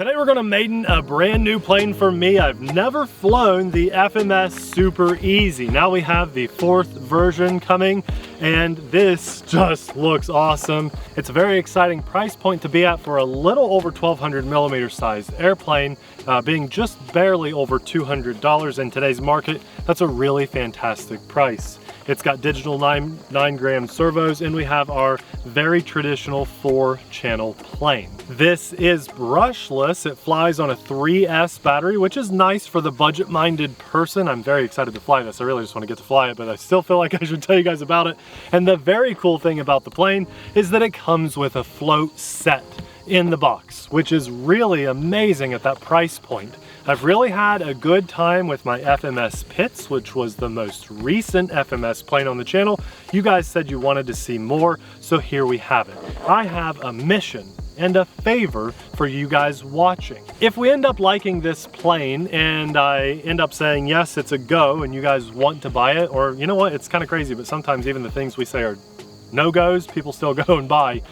Today we're gonna maiden a brand new plane for me. I've never flown the FMS Super Easy. Now we have the 4th version coming, and this just looks awesome. It's a very exciting price point to be at for a little over 1200mm size airplane, being just barely over $200 in today's market. That's a really fantastic price. It's got digital 9-gram servos, and we have our very traditional 4-channel plane. This is brushless. It flies on a 3S battery, which is nice for the budget-minded person. I'm very excited to fly this. I really just want to get to fly it, but I still feel like I should tell you guys about it. And the very cool thing about the plane is that it comes with a float set in the box, which is really amazing at that price point. I've really had a good time with my FMS Pitts, which was the most recent FMS plane on the channel. You guys said you wanted to see more, so here we have it. I have a mission and a favor for you guys watching. If we end up liking this plane and I end up saying, yes, it's a go, and you guys want to buy it, or you know what, it's kind of crazy, but sometimes even the things we say are no-goes, people still go and buy.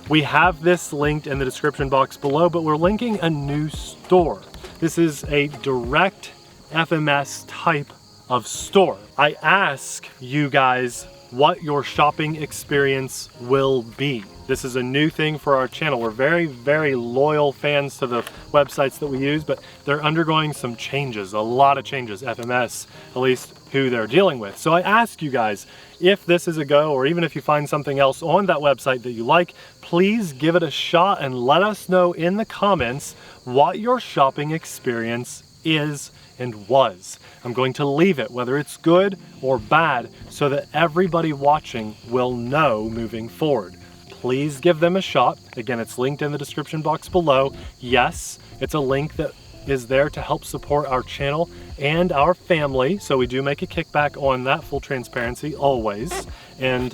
We have this linked in the description box below, but we're linking a new store. This is a direct FMS type of store. I ask you guys what your shopping experience will be. This is a new thing for our channel. We're very, very loyal fans to the websites that we use, but they're undergoing some changes, a lot of changes, FMS, at least who they're dealing with. So I ask you guys, if this is a go, or even if you find something else on that website that you like, please give it a shot and let us know in the comments what your shopping experience is and was. I'm going to leave it, whether it's good or bad, so that everybody watching will know moving forward. Please give them a shot. Again, it's linked in the description box below. Yes, it's a link that is there to help support our channel and our family, so we do make a kickback on that, full transparency always. And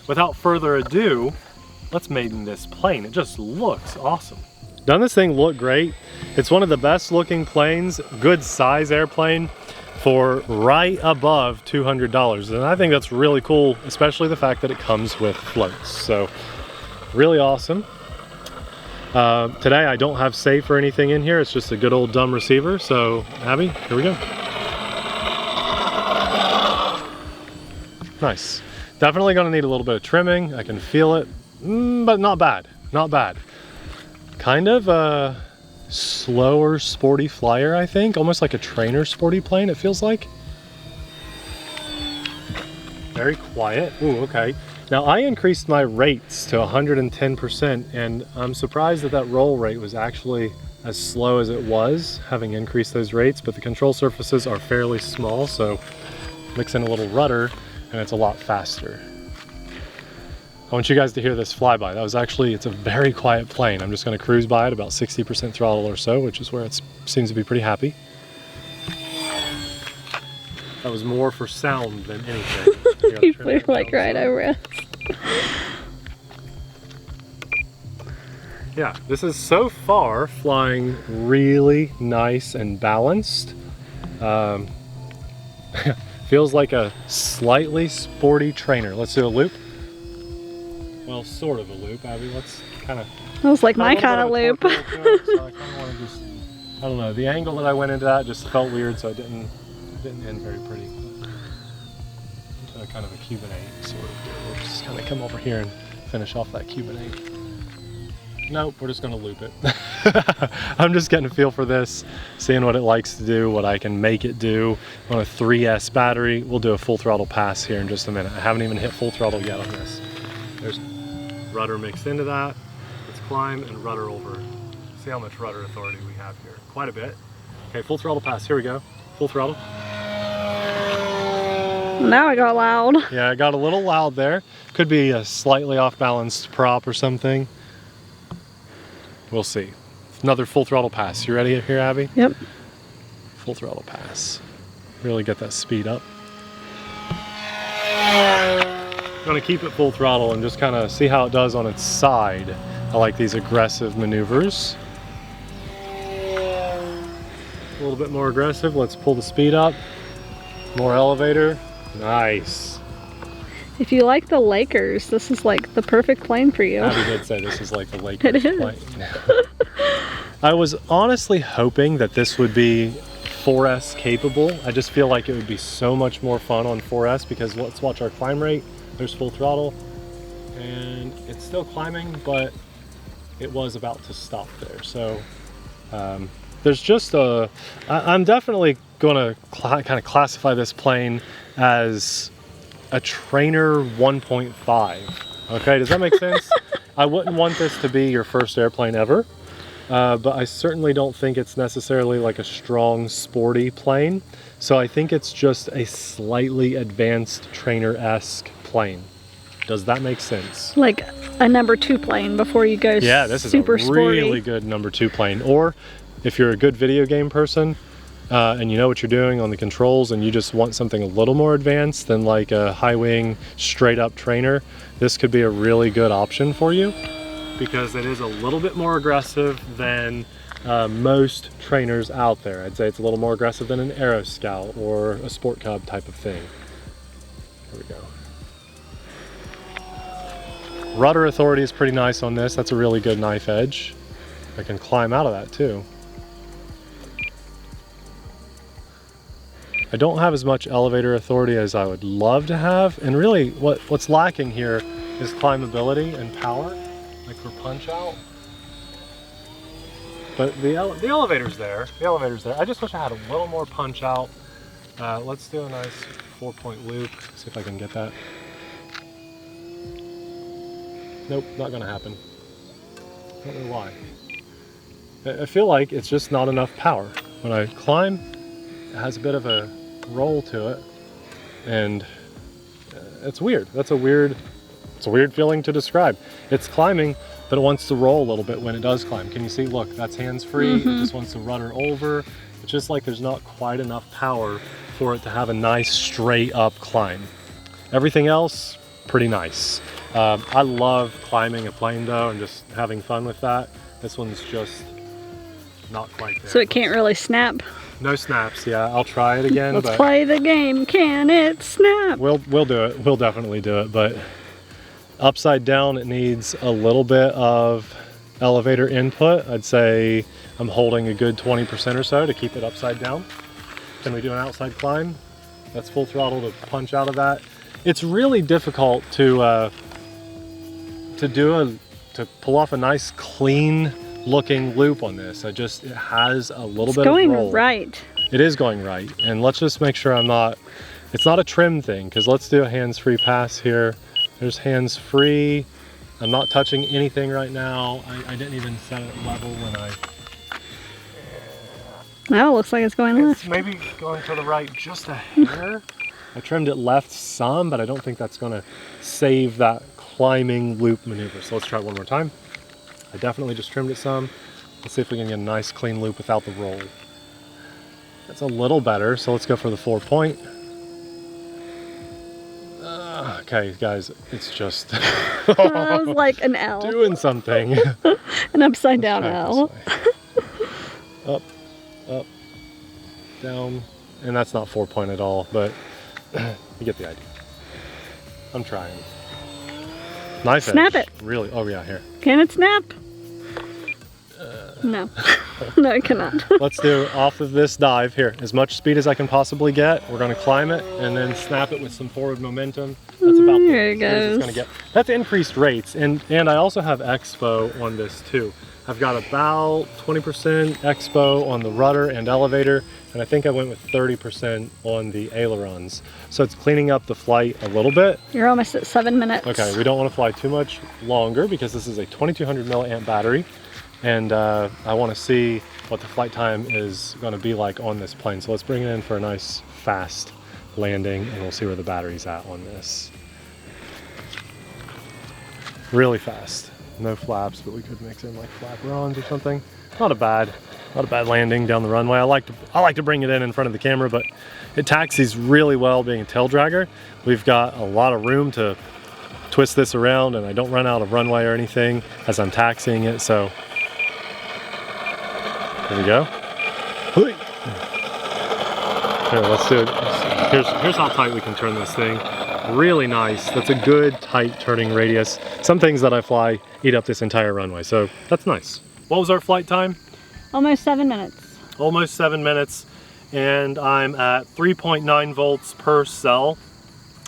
without further ado, let's maiden this plane. It just looks awesome. Doesn't this thing look great? It's one of the best looking planes, good size airplane, for right above $200. And I think that's really cool, especially the fact that it comes with floats. So really awesome. Today I don't have safe or anything in here. It's just a good old dumb receiver. So Abby, here we go. Nice. Definitely gonna need a little bit of trimming. I can feel it, but not bad, not bad. Kind of a slower sporty flyer, I think. Almost like a trainer sporty plane, it feels like. Very quiet. Ooh, okay. Now I increased my rates to 110%, and I'm surprised that that roll rate was actually as slow as it was, having increased those rates, but the control surfaces are fairly small, so mix in a little rudder and it's a lot faster. I want you guys to hear this flyby. That was actually, it's a very quiet plane. I'm just gonna cruise by at about 60% throttle or so, which is where it seems to be pretty happy. That was more for sound than anything. You flew like right over us. Yeah, this is so far flying really nice and balanced. Feels like a slightly sporty trainer. Let's do a loop. Well, sort of a loop, Abby. Let's kind of... That was like my kind of loop. So I kind of want to just, I don't know, the angle that I went into that just felt weird, so it didn't end very pretty. Into kind of a Cuban 8 sort of here. We'll just kind of come over here and finish off that Cuban 8. Nope, we're just going to loop it. I'm just getting a feel for this, seeing what it likes to do, what I can make it do on a 3S battery. We'll do a full throttle pass here in just a minute. I haven't even hit full throttle yet on this. There's rudder mixed into that. Let's climb and rudder over. See how much rudder authority we have here. Quite a bit. Okay, full throttle pass. Here we go. Full throttle. Now it got loud. Yeah, it got a little loud there. Could be a slightly off-balanced prop or something. We'll see. Another full throttle pass. You ready here, Abby? Yep. Full throttle pass. Really get that speed up. I'm gonna keep it full throttle and just kind of see how it does on its side. I like these aggressive maneuvers. A little bit more aggressive. Let's pull the speed up. More elevator. Nice. If you like the Lakers, this is like the perfect plane for you. Abby did say this is like the Lakers plane. I was honestly hoping that this would be 4S capable. I just feel like it would be so much more fun on 4S because let's watch our climb rate. There's full throttle and it's still climbing, but it was about to stop there. So there's just I'm definitely gonna kind of classify this plane as a trainer 1.5. Okay, does that make sense? I wouldn't want this to be your first airplane ever. But I certainly don't think it's necessarily like a strong, sporty plane. So I think it's just a slightly advanced trainer-esque plane. Does that make sense? Like a number 2 plane before you go yeah, this is super a sporty. really good number 2 plane. Or if you're a good video game person and you know what you're doing on the controls and you just want something a little more advanced than like a high-wing, straight-up trainer, this could be a really good option for you, because it is a little bit more aggressive than most trainers out there. I'd say it's a little more aggressive than an Aero Scout or a Sport Cub type of thing. Here we go. Rudder authority is pretty nice on this. That's a really good knife edge. I can climb out of that too. I don't have as much elevator authority as I would love to have, and really what's lacking here is climbability and power. Like for punch out. But the elevator's there. The elevator's there. I just wish I had a little more punch out. Let's do a nice 4-point loop. See if I can get that. Nope, not gonna happen. Don't know why. I feel like it's just not enough power. When I climb, it has a bit of a roll to it. And it's weird. It's a weird feeling to describe. It's climbing, but it wants to roll a little bit when it does climb. Can you see? Look, that's hands-free. It just wants to rudder over. It's just like there's not quite enough power for it to have a nice straight up climb. Everything else, pretty nice. I love climbing a plane though and just having fun with that. This one's just not quite there. So it can't really snap? No snaps, yeah. I'll try it again. Let's play the game. Can it snap? We'll do it. We'll definitely do it, but upside down, it needs a little bit of elevator input. I'd say I'm holding a good 20% or so to keep it upside down. Can we do an outside climb? That's full throttle to punch out of that. It's really difficult to pull off a nice clean looking loop on this. It has a little bit of roll. It's going right. It is going right. And let's just make sure it's not a trim thing, because let's do a hands-free pass here. There's hands-free. I'm not touching anything right now. I didn't even set it level when I... Now it looks like it's going left. It's maybe going to the right just a hair. I trimmed it left some, but I don't think that's gonna save that climbing loop maneuver. So let's try it one more time. I definitely just trimmed it some. Let's see if we can get a nice clean loop without the roll. That's a little better, so let's go for the 4-point. Okay, guys, it's just... That was like an L. Doing something. An upside down L. Up, up, down. And that's not 4-point at all, but you get the idea. I'm trying. Knife edge. Snap it. Really? Oh yeah, here. Can it snap? No. No, it cannot. Let's do off of this dive here. As much speed as I can possibly get. We're gonna climb it and then snap it with some forward momentum. That's about there it goes. It's gonna get. That's increased rates, and I also have expo on this too. I've got about 20% expo on the rudder and elevator, and I think I went with 30% on the ailerons. So it's cleaning up the flight a little bit. You're almost at 7 minutes. Okay, we don't want to fly too much longer because this is a 2200 milliamp battery, and I want to see what the flight time is going to be like on this plane. So let's bring it in for a nice fast landing, and we'll see where the battery's at on this. Really fast. No flaps, but we could mix in like flaperons or something. Not a bad landing down the runway. I like to bring it in front of the camera, but it taxis really well being a tail dragger. We've got a lot of room to twist this around, and I don't run out of runway or anything as I'm taxiing it. So here we go. Here, let's do it. Here's how tight we can turn this thing. Really nice. That's a good tight turning radius. Some things that I fly eat up this entire runway, so that's nice. What was our flight time? Almost 7 minutes. Almost 7 minutes, and I'm at 3.9 volts per cell,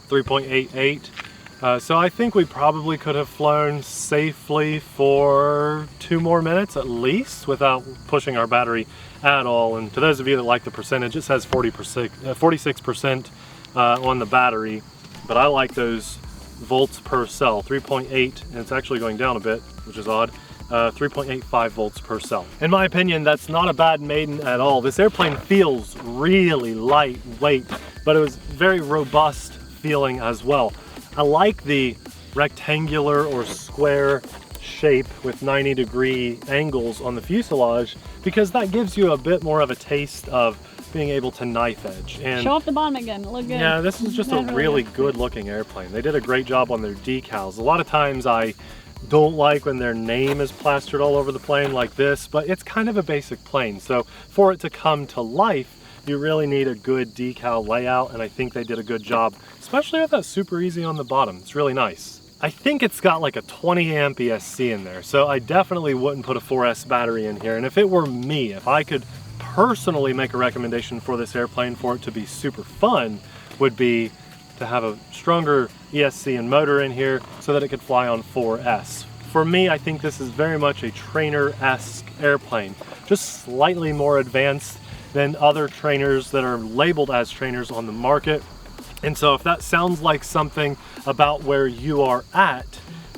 3.88. So I think we probably could have flown safely for 2 more minutes at least without pushing our battery at all. And to those of you that like the percentage, it says 46% on the battery, but I like those volts per cell, 3.8, and it's actually going down a bit, which is odd. 3.85 volts per cell. In my opinion, that's not a bad maiden at all. This airplane feels really lightweight, but it was very robust feeling as well. I like the rectangular or square shape with 90-degree angles on the fuselage because that gives you a bit more of a taste of being able to knife edge. And show off the bottom again, it looked good. Yeah, this is just a really good looking airplane. They did a great job on their decals. A lot of times I don't like when their name is plastered all over the plane like this, but it's kind of a basic plane. So for it to come to life, you really need a good decal layout, and I think they did a good job, especially with that super easy on the bottom. It's really nice. I think it's got like a 20 amp ESC in there, so I definitely wouldn't put a 4S battery in here. And if it were me, if I could personally make a recommendation for this airplane for it to be super fun, would be to have a stronger ESC and motor in here so that it could fly on 4S. For me, I think this is very much a trainer-esque airplane, just slightly more advanced than other trainers that are labeled as trainers on the market. And so if that sounds like something about where you are at,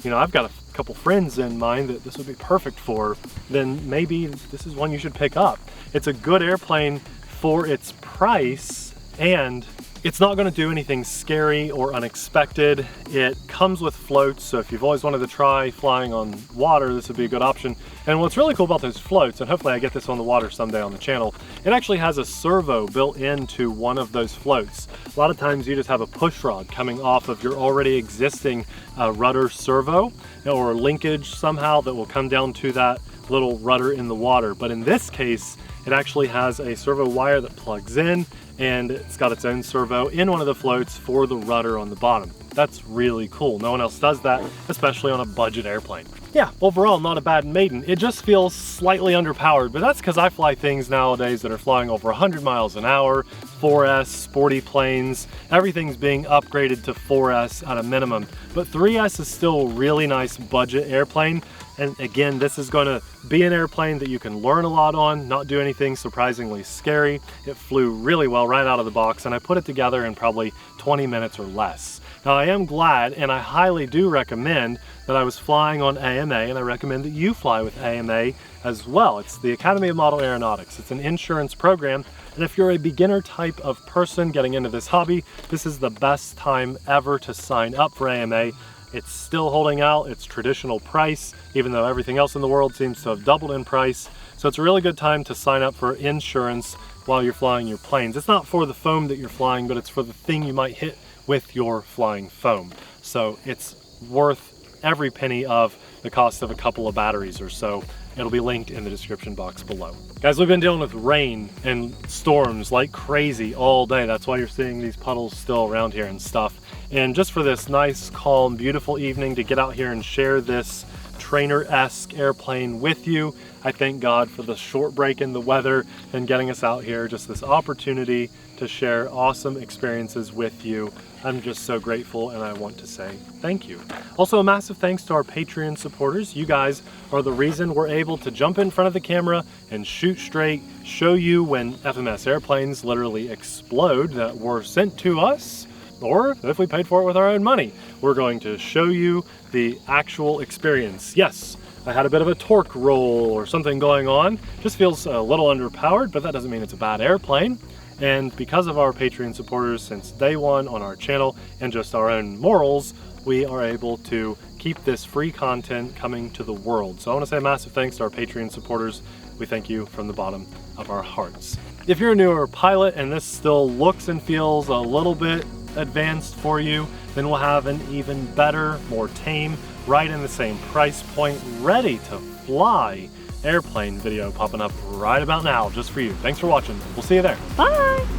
you know, I've got a couple friends in mind that this would be perfect for, then maybe this is one you should pick up. It's a good airplane for its price, and it's not going to do anything scary or unexpected. It comes with floats, so if you've always wanted to try flying on water, this would be a good option. And what's really cool about those floats, and hopefully I get this on the water someday on the channel, it actually has a servo built into one of those floats. A lot of times you just have a push rod coming off of your already existing rudder servo or linkage somehow that will come down to that little rudder in the water. But in this case, it actually has a servo wire that plugs in, and it's got its own servo in one of the floats for the rudder on the bottom. That's really cool. No one else does that, especially on a budget airplane. Yeah, overall not a bad maiden. It just feels slightly underpowered, but that's because I fly things nowadays that are flying over 100 miles an hour, 4S, sporty planes, everything's being upgraded to 4S at a minimum. But 3S is still a really nice budget airplane. And again, this is going to be an airplane that you can learn a lot on, not do anything surprisingly scary. It flew really well right out of the box, and I put it together in probably 20 minutes or less. Now I am glad, and I highly do recommend that I was flying on AMA, and I recommend that you fly with AMA as well. It's the Academy of Model Aeronautics. It's an insurance program, and if you're a beginner type of person getting into this hobby, this is the best time ever to sign up for AMA. It's still holding out its traditional price, even though everything else in the world seems to have doubled in price. So it's a really good time to sign up for insurance while you're flying your planes. It's not for the foam that you're flying, but it's for the thing you might hit with your flying foam. So it's worth every penny of the cost of a couple of batteries or so. It'll be linked in the description box below. Guys, we've been dealing with rain and storms like crazy all day. That's why you're seeing these puddles still around here and stuff. And just for this nice, calm, beautiful evening to get out here and share this trainer-esque airplane with you, I thank God for the short break in the weather and getting us out here, just this opportunity to share awesome experiences with you. I'm just so grateful, and I want to say thank you. Also, a massive thanks to our Patreon supporters. You guys are the reason we're able to jump in front of the camera and shoot straight, show you when FMS airplanes literally explode that were sent to us, or if we paid for it with our own money. We're going to show you the actual experience. Yes, I had a bit of a torque roll or something going on. Just feels a little underpowered, but that doesn't mean it's a bad airplane. And because of our Patreon supporters since day one on our channel and just our own morals, we are able to keep this free content coming to the world. So I want to say a massive thanks to our Patreon supporters. We thank you from the bottom of our hearts. If you're a newer pilot and this still looks and feels a little bit advanced for you, then we'll have an even better, more tame, right in the same price point, ready to fly airplane video popping up right about now just for you. Thanks for watching. We'll see you there. Bye!